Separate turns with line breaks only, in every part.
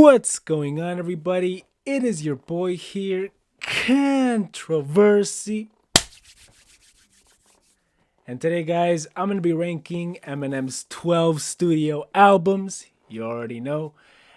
What's going on, everybody? It is your boy here, Controversy. And today, guys, I'm going to be ranking Eminem's 12 studio albums. You already know.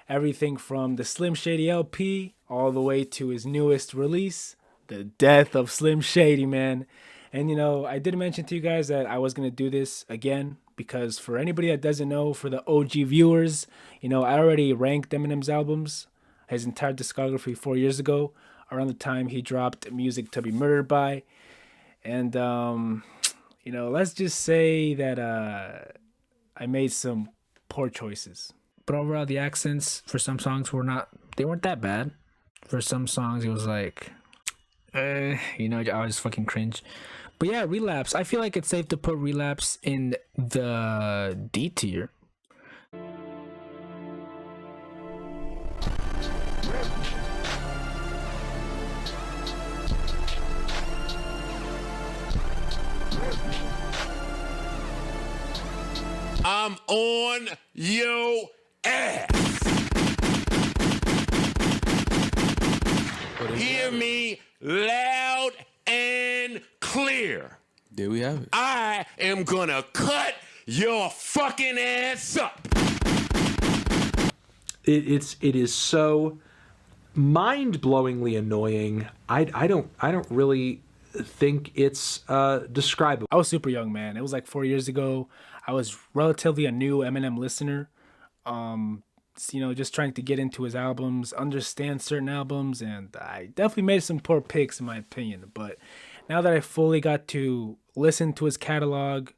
Everything from the Slim Shady LP all the way to his newest release, The Death of Slim Shady, man. And I did mention to you guys that I was going to do this again because for anybody that doesn't know, for the OG viewers, I already ranked Eminem's albums, his entire discography 4 years ago, around the time he dropped Music to Be Murdered By. And, let's just say that I made some poor choices. But overall, the accents for some songs they weren't that bad. For some songs, it was like, I was fucking cringe. But yeah, Relapse. I feel like it's safe to put Relapse in the D tier.
I'm on your ass. Hear me loud and clear.
There we have it.
I am gonna cut your fucking ass up.
It is so mind-blowingly annoying. I don't really think it's describable.
I was super young, man. It was like 4 years ago. I was relatively a new Eminem listener. Just trying to get into his albums, understand certain albums, and I definitely made some poor picks in my opinion. But now that I fully got to listen to his catalog,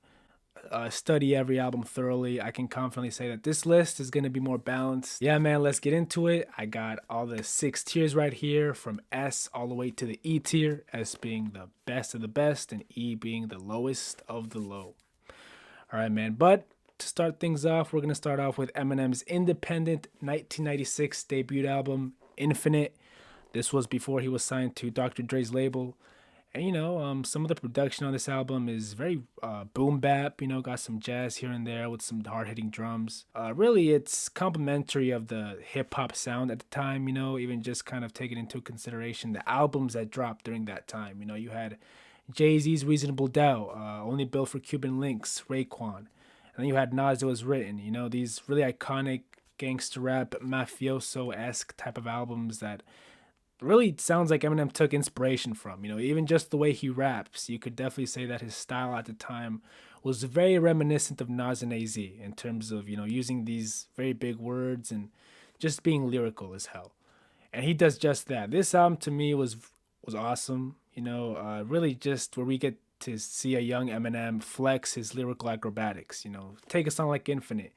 study every album thoroughly, I can confidently say that this list is going to be more balanced. Yeah, man, let's get into it. I got all the 6 tiers right here, from S all the way to the E tier, S being the best of the best and E being the lowest of the low. All right, man, but to start things off, we're going to start off with Eminem's independent 1996 debut album, Infinite. This was before he was signed to Dr. Dre's label. And, some of the production on this album is very boom bap, got some jazz here and there with some hard-hitting drums. Really, it's complimentary of the hip-hop sound at the time, even just kind of taking into consideration the albums that dropped during that time. You had Jay-Z's Reasonable Doubt, Only Built for Cuban Links, Raekwon. And then you had Nas It Was Written, these really iconic gangster rap, mafioso-esque type of albums that really sounds like Eminem took inspiration from. Even just the way he raps, you could definitely say that his style at the time was very reminiscent of Nas and AZ in terms of, using these very big words and just being lyrical as hell. And he does just that. This album to me was awesome. Really just where we get to see a young Eminem flex his lyrical acrobatics. Take a song like Infinite.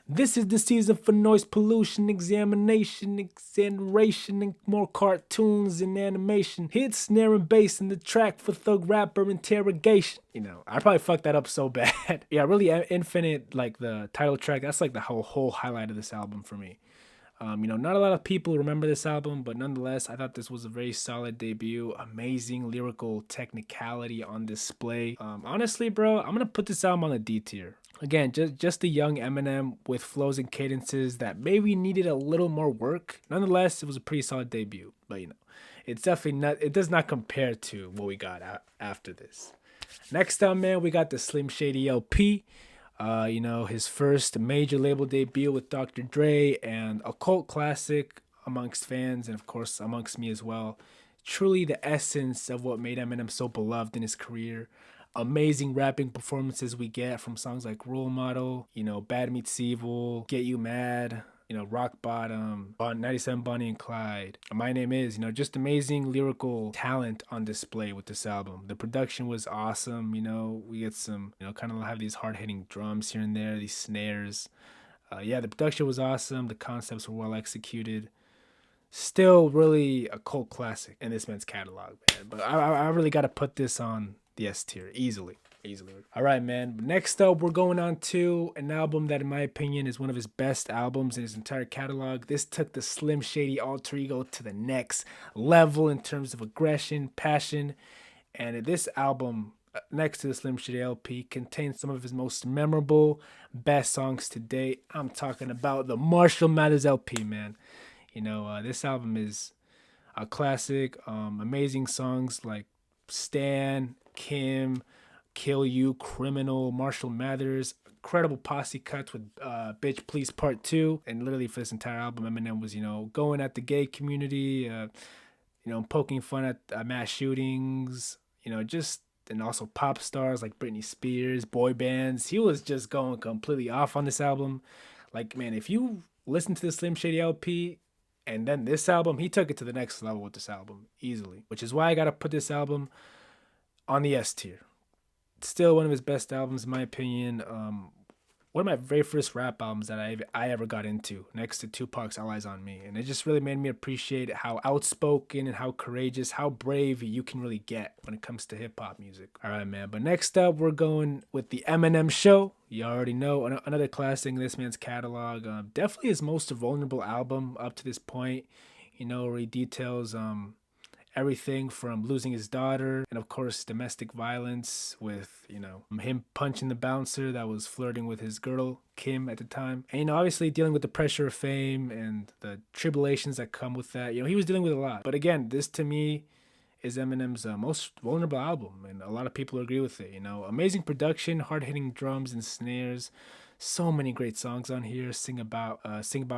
This is the season for noise pollution, examination, exaggeration, and more cartoons and animation. Hit snare and bass in the track for thug rapper interrogation. I probably fucked that up so bad. Yeah, really, Infinite, like the title track, that's like the whole highlight of this album for me. Not a lot of people remember this album, but nonetheless, I thought this was a very solid debut. Amazing lyrical technicality on display. Honestly, bro, I'm gonna put this album on the D tier. Again, just a young Eminem with flows and cadences that maybe needed a little more work. Nonetheless, it was a pretty solid debut. But it's definitely not. It does not compare to what we got after this. Next up, man, we got the Slim Shady LP. His first major label debut with Dr. Dre, and a cult classic amongst fans and of course amongst me as well. Truly the essence of what made Eminem so beloved in his career. Amazing rapping performances we get from songs like Role Model, Bad Meets Evil, Get You Mad, Rock Bottom, 97 Bonnie and Clyde. My Name Is, just amazing lyrical talent on display with this album. The production was awesome, we get some, kind of have these hard-hitting drums here and there, these snares. The production was awesome. The concepts were well executed. Still really a cult classic in this man's catalog, man. But I really got to put this on the S tier, easily. All right, man. Next up, we're going on to an album that, in my opinion, is one of his best albums in his entire catalog. This took the Slim Shady alter ego to the next level in terms of aggression, passion. And this album, next to the Slim Shady LP, contains some of his most memorable, best songs to date. I'm talking about the Marshall Mathers LP, man. This album is a classic. Amazing songs like Stan, Kim, Kill You, Criminal, Marshall Mathers. Incredible posse cuts with Bitch Please Part 2. And literally for this entire album, Eminem was, going at the gay community, poking fun at mass shootings, just, and also pop stars like Britney Spears, boy bands. He was just going completely off on this album. Like, man, if you listen to the Slim Shady LP and then this album, he took it to the next level with this album easily, which is why I got to put this album on the S tier. Still one of his best albums, in my opinion. One of my very first rap albums that I ever got into, next to Tupac's All Eyes on Me. And it just really made me appreciate how outspoken and how courageous, how brave you can really get when it comes to hip-hop music. All right, man. But next up, we're going with the Eminem Show. You already know, another classic in this man's catalog. Definitely his most vulnerable album up to this point, where he details everything from losing his daughter and of course domestic violence with him punching the bouncer that was flirting with his girl Kim at the time, and obviously dealing with the pressure of fame and the tribulations that come with that. He was dealing with a lot, but again, this to me is Eminem's most vulnerable album, and a lot of people agree with it. Amazing production, hard-hitting drums and snares, so many great songs on here. Sing about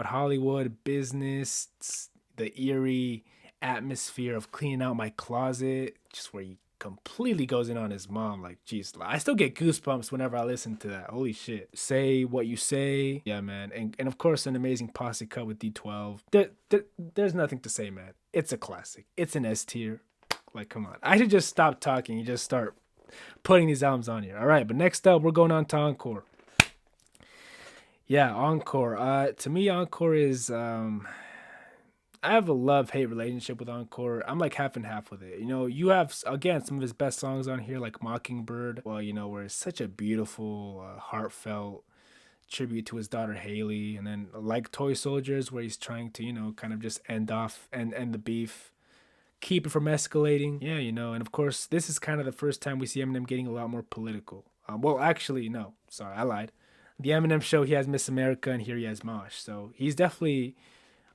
Hollywood, business, the eerie atmosphere of cleaning out my closet, just where he completely goes in on his mom. Like, geez, I still get goosebumps whenever I listen to that. Holy shit. Say What You Say. Yeah, man. And of course, an amazing posse cut with D12. There's nothing to say, man. It's a classic. It's an S tier. Like, come on. I should just stop talking and just start putting these albums on here. All right, but next up, we're going on to Encore. Yeah, Encore. To me, Encore is... I have a love-hate relationship with Encore. I'm like half and half with it. You have, again, some of his best songs on here, like Mockingbird. Well, where it's such a beautiful, heartfelt tribute to his daughter Haley. And then like Toy Soldiers, where he's trying to, kind of just end the beef, keep it from escalating. Yeah, and of course, this is kind of the first time we see Eminem getting a lot more political. Well, actually, no. Sorry, I lied. The Eminem Show, he has Miss America, and here he has Mosh. So he's definitely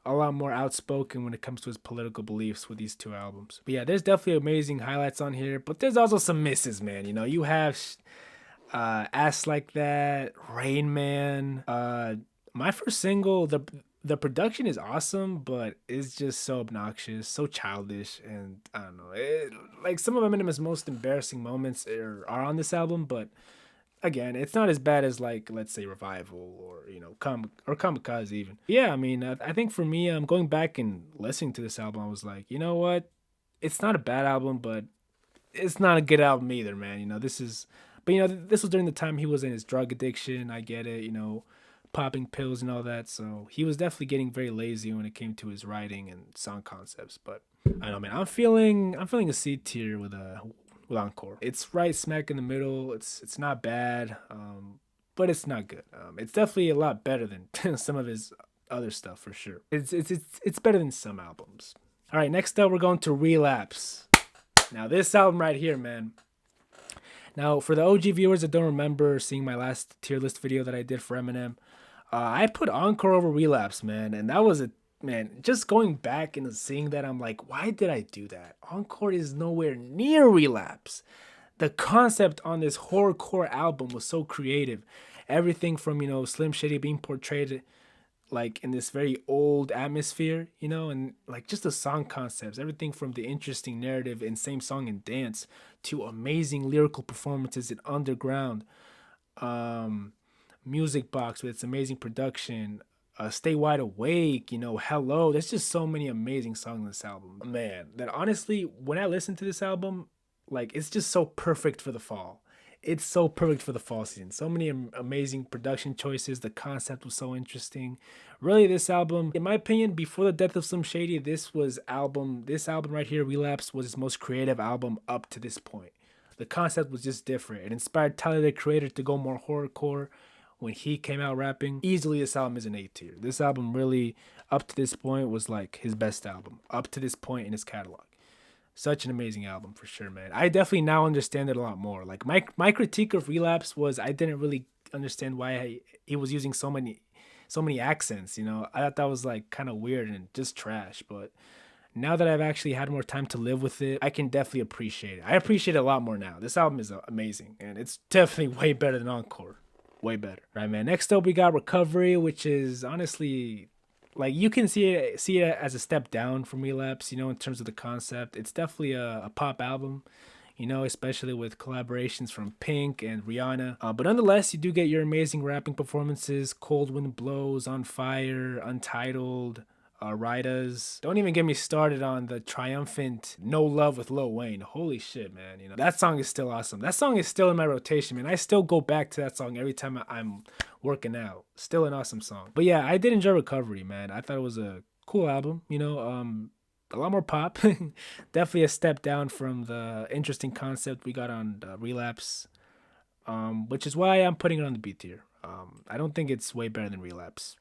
a lot more outspoken when it comes to his political beliefs with these two albums. But yeah, there's definitely amazing highlights on here, but there's also some misses, man. You have Ass Like That, Rain Man. My first single, the production is awesome, but it's just so obnoxious, so childish, and I don't know. Like some of Eminem's most embarrassing moments are on this album, but again, it's not as bad as, like, let's say Revival or Kamikaze even. Yeah, I mean, I think for me, going back and listening to this album, I was like, you know what? It's not a bad album, but it's not a good album either, man. This was during the time he was in his drug addiction. I get it, popping pills and all that. So he was definitely getting very lazy when it came to his writing and song concepts. But I don't know, man. I'm feeling a C tier with Encore. It's right smack in the middle. It's not bad, but it's not good. It's definitely a lot better than some of his other stuff for sure. It's better than some albums. All right, next up we're going to Relapse. Now this album right here, man. Now for the OG viewers that don't remember seeing my last tier list video that I did for Eminem, I put Encore over Relapse, man, and that was just going back and seeing that, I'm like, why did I do that? Encore is nowhere near Relapse. The concept on this horrorcore album was so creative. Everything from, Slim Shady being portrayed like in this very old atmosphere, and like just the song concepts, everything from the interesting narrative in Same Song and Dance to amazing lyrical performances in Underground, Music Box with its amazing production, Stay Wide Awake, Hello. There's just so many amazing songs on this album. Man, that honestly, when I listen to this album, like, it's just so perfect for the fall. It's so perfect for the fall season. So many amazing production choices. The concept was so interesting. Really, this album, in my opinion, before the Death of Slim Shady, this album right here, Relapse, was his most creative album up to this point. The concept was just different. It inspired Tyler, the Creator, to go more horrorcore. When he came out rapping, easily this album is an A tier. This album really, up to this point, was like his best album up to this point in his catalog. Such an amazing album for sure, man. I definitely now understand it a lot more. Like my critique of Relapse was I didn't really understand why he was using so so many accents, I thought that was like kind of weird and just trash. But now that I've actually had more time to live with it, I can definitely appreciate it. I appreciate it a lot more now. This album is amazing, and it's definitely way better than Encore. Way better. Right, man. Next up, we got Recovery, which is honestly, like, you can see it as a step down from Relapse, in terms of the concept. It's definitely a pop album, especially with collaborations from Pink and Rihanna. But nonetheless, you do get your amazing rapping performances: Cold Wind Blows, On Fire, Untitled, Rydas. Don't even get me started on the triumphant No Love with Lil Wayne. Holy shit, man. That song is still awesome. That song is still in my rotation, man. I still go back to that song every time I'm working out. Still an awesome song. But yeah, I did enjoy Recovery, man. I thought it was a cool album, a lot more pop. Definitely a step down from the interesting concept we got on Relapse, which is why I'm putting it on the B tier. I don't think it's way better than Relapse.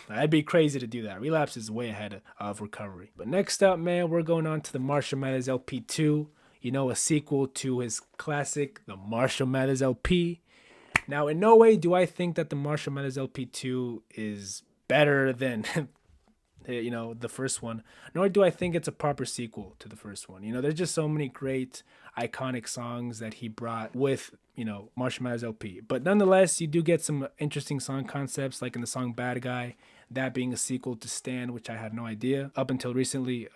I'd be crazy to do that. Relapse is way ahead of Recovery. But next up, man, we're going on to the Marshall Mathers LP 2. A sequel to his classic, the Marshall Mathers LP. Now, in no way do I think that the Marshall Mathers LP 2 is better than, the first one. Nor do I think it's a proper sequel to the first one. There's just so many great, iconic songs that he brought with, Marshall Mathers LP. But nonetheless, you do get some interesting song concepts, like in the song Bad Guy, that being a sequel to Stand, which I had no idea up until recently.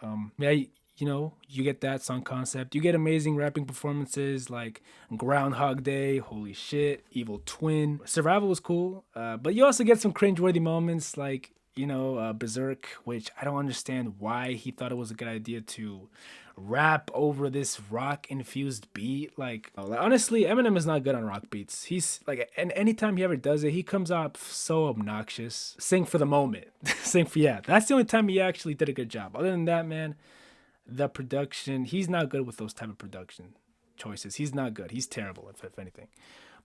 You get that song concept. You get amazing rapping performances like Groundhog Day, holy shit, Evil Twin. Survival was cool, but you also get some cringeworthy moments like, Berserk, which I don't understand why he thought it was a good idea to rap over this rock-infused beat. Like, honestly, Eminem is not good on rock beats. He's like, and anytime he ever does it, he comes off so obnoxious. Sing for the moment. That's the only time he actually did a good job. Other than that, man, the production, he's not good with those type of production choices. He's not good. He's terrible, if anything.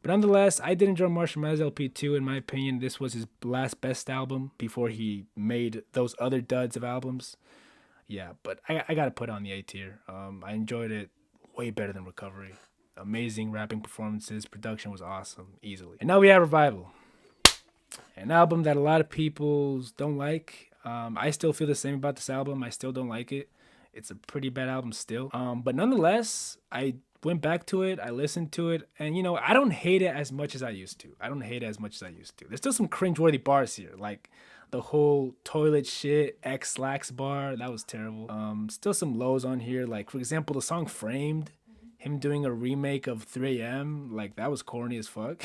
But nonetheless, I did enjoy Marshall Mathers LP 2. In my opinion, this was his last best album before he made those other duds of albums. Yeah, but I got to put on the A tier. I enjoyed it way better than Recovery. Amazing rapping performances. Production was awesome, easily. And now we have Revival, an album that a lot of people don't like. I still feel the same about this album. I still don't like it. It's a pretty bad album still. But nonetheless, I went back to it. I listened to it. And, I don't hate it as much as I used to. There's still some cringeworthy bars here. Like the whole toilet shit, X slacks bar. That was terrible. Still some lows on here. Like, for example, the song Framed. Him doing a remake of 3AM. Like, that was corny as fuck.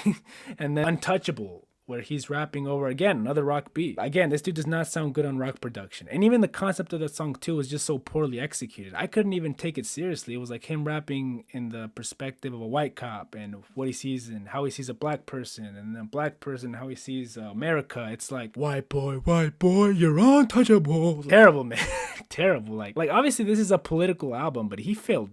And then Untouchable, where he's rapping over, again, another rock beat. Again, this dude does not sound good on rock production. And even the concept of that song, too, was just so poorly executed. I couldn't even take it seriously. It was like him rapping in the perspective of a white cop and what he sees and how he sees a black person, and then black person, how he sees America. It's like, white boy, you're untouchable. Terrible, man. Terrible. Like obviously this is a political album, but he fell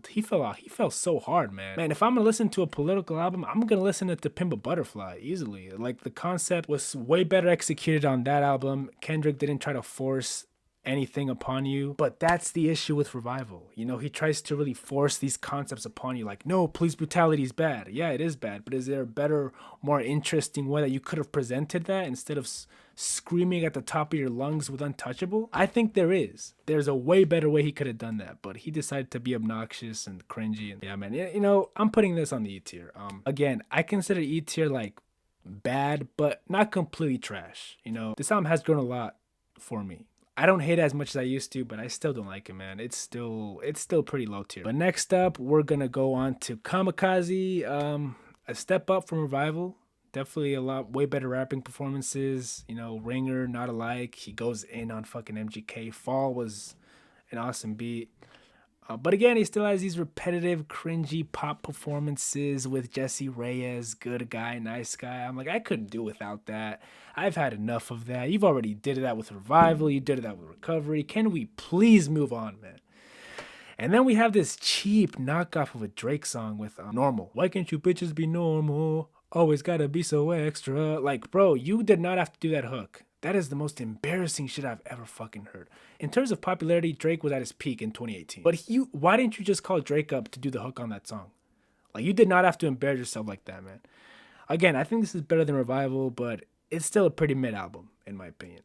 so hard, man. Man, if I'm gonna listen to a political album, I'm gonna listen to Pimp a Butterfly easily. Like, the concept was way better executed on that album. Kendrick didn't try to force anything upon you, but that's the issue with Revival. He tries to really force these concepts upon you, like, no, police brutality is bad. Yeah, it is bad, but is there a better, more interesting way that you could have presented that instead of screaming at the top of your lungs with Untouchable? I think there's a way better way he could have done that, but he decided to be obnoxious and cringy. And yeah, man, I'm putting this on the E tier. Again, I consider E tier like bad, but not completely trash. This album has grown a lot for me. I don't hate it as much as I used to, but I still don't like it, man. It's still pretty low tier. But next up, we're gonna go on to Kamikaze, a step up from Revival. Definitely way better rapping performances. Ringer, Not Alike. He goes in on fucking MGK. Fall was an awesome beat. But again, he still has these repetitive, cringy pop performances with Jesse Reyes, good guy, nice guy. I'm like, I couldn't do without that. I've had enough of that. You've already did that with Revival. You did that with Recovery. Can we please move on, man? And then we have this cheap knockoff of a Drake song with Normal. Why can't you bitches be normal? Always gotta be so extra. Like, bro, you did not have to do that hook. That is the most embarrassing shit I've ever fucking heard. In terms of popularity, Drake was at his peak in 2018. But why didn't you just call Drake up to do the hook on that song? Like, you did not have to embarrass yourself like that, man. Again, I think this is better than Revival, but it's still a pretty mid album. in my opinion.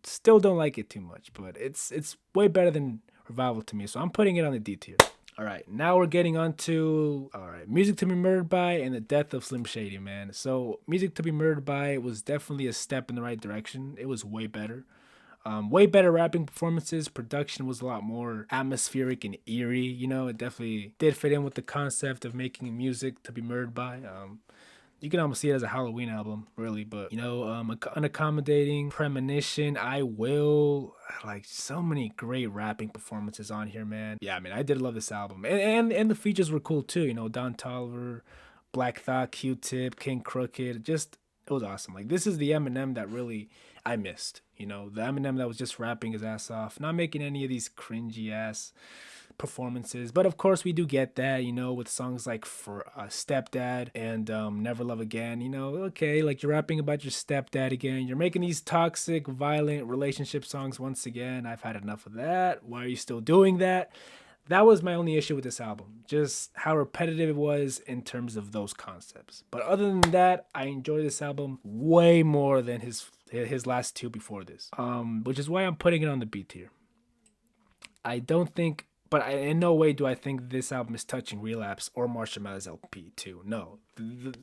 Still don't like it too much, but it's way better than Revival to me. So I'm putting it on the D tier. All right, now we're getting on to Music to Be Murdered By and the Death of Slim Shady, man. So Music to Be Murdered By was definitely a step in the right direction. It was way better. Way better rapping performances. Production was a lot more atmospheric and eerie. You know, it definitely did fit in with the concept of making music to be murdered by. You can almost see it as a Halloween album, really. But, you know, Unaccommodating, Premonition, I Will, like so many great rapping performances on here, man. Yeah, I mean, I did love this album. And the features were cool too. You know, Don Toliver, Black Thought, Q-Tip, King Crooked. Just, it was awesome. Like, this is the Eminem that really I missed. You know, the Eminem that was just rapping his ass off, not making any of these cringy ass performances. But of course, we do get that, you know, with songs like for Stepdad and Never Love Again. You know, okay, like you're rapping about your stepdad again. You're making these toxic, violent relationship songs once again. I've had enough of that. Why are you still doing that? That was my only issue with this album, just how repetitive it was in terms of those concepts. But other than that, I enjoy this album way more than his last two before this, which is why I'm putting it on the B tier. I don't think, but in no way do I think this album is touching Relapse or Marshall Mathers LP too. No,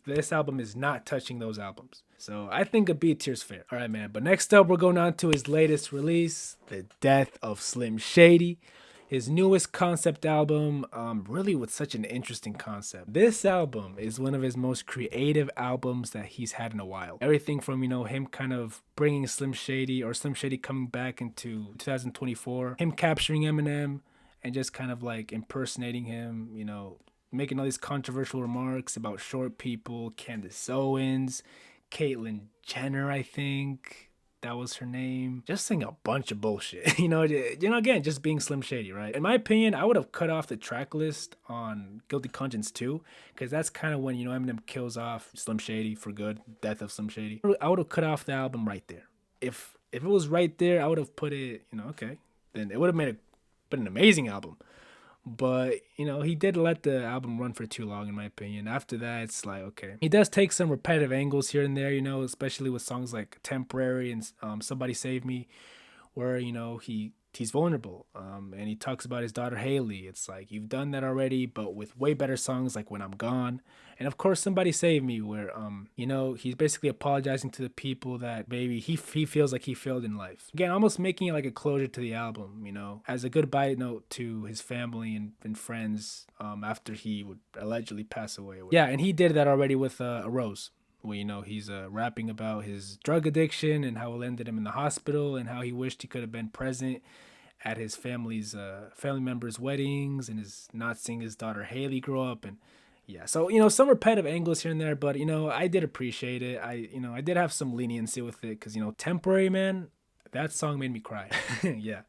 this album is not touching those albums. So I think a B tier is fair. All right, man. But next up, we're going on to his latest release, The Death of Slim Shady. His newest concept album, really with such an interesting concept. This album is one of his most creative albums that he's had in a while. Everything from, you know, him kind of bringing Slim Shady or Slim Shady coming back into 2024, him capturing Eminem and just kind of like impersonating him, you know, making all these controversial remarks about short people, Candace Owens, Caitlyn Jenner, I think. That was her name. Just saying a bunch of bullshit. You know, again, just being Slim Shady, right? In my opinion, I would have cut off the track list on Guilty Conscience 2, because that's kind of when, you know, Eminem kills off Slim Shady for good, Death of Slim Shady. I would have cut off the album right there. If it was right there, I would have put it, you know, okay. Then it would have been an amazing album. But, you know, he did let the album run for too long, in my opinion. After that, it's like, okay. He does take some repetitive angles here and there, you know, especially with songs like Temporary and Somebody Save Me, where, you know, he's vulnerable. And he talks about his daughter, Haley. It's like, you've done that already, but with way better songs like When I'm Gone. And, of course, Somebody Save Me, where, you know, he's basically apologizing to the people that maybe he feels like he failed in life. Again, almost making it like a closure to the album, you know, as a goodbye note to his family and friends after he would allegedly pass away. Yeah, and he did that already with A Rose, where, you know, he's rapping about his drug addiction and how it landed him in the hospital and how he wished he could have been present at his family members' weddings and is not seeing his daughter Haley grow up. And yeah, so, you know, some repetitive angles here and there, but, you know, I did appreciate it. I did have some leniency with it because, you know, Temporary, man, that song made me cry. Yeah.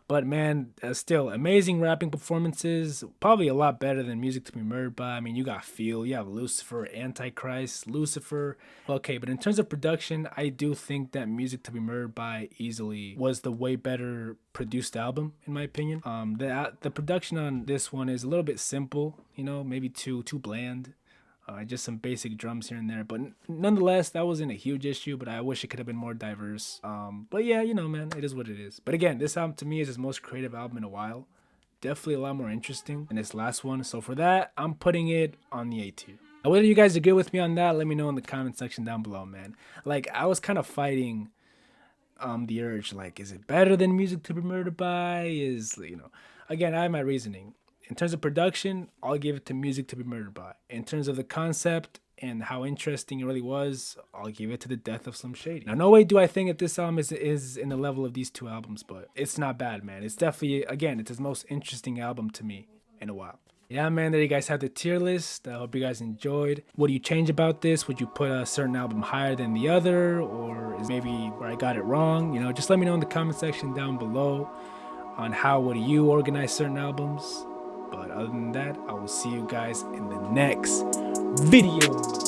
But, man, still, amazing rapping performances. Probably a lot better than Music to Be Murdered By. I mean, you got Feel, you have Lucifer, Antichrist, Lucifer. Okay, but in terms of production, I do think that Music to Be Murdered By easily was the way better produced album, in my opinion. The production on this one is a little bit simple, you know, maybe too bland. Just some basic drums here and there, but nonetheless, that wasn't a huge issue, but I wish it could have been more diverse. But yeah, you know, man, it is what it is. But again, this album to me is his most creative album in a while. Definitely a lot more interesting than his last one. So for that, I'm putting it on the A tier. Now, whether you guys agree with me on that, let me know in the comment section down below, man. Like, I was kind of fighting the urge, like, is it better than Music to Be Murdered By? You know, again, I have my reasoning. In terms of production, I'll give it to Music to Be Murdered By. In terms of the concept and how interesting it really was, I'll give it to The Death of Slim Shady. Now, no way do I think that this album is in the level of these two albums, but it's not bad, man. It's definitely, again, it's his most interesting album to me in a while. Yeah, man, there you guys have the tier list. I hope you guys enjoyed. What do you change about this? Would you put a certain album higher than the other? Or is maybe where I got it wrong? You know, just let me know in the comment section down below on how would you organize certain albums. But other than that, I will see you guys in the next video.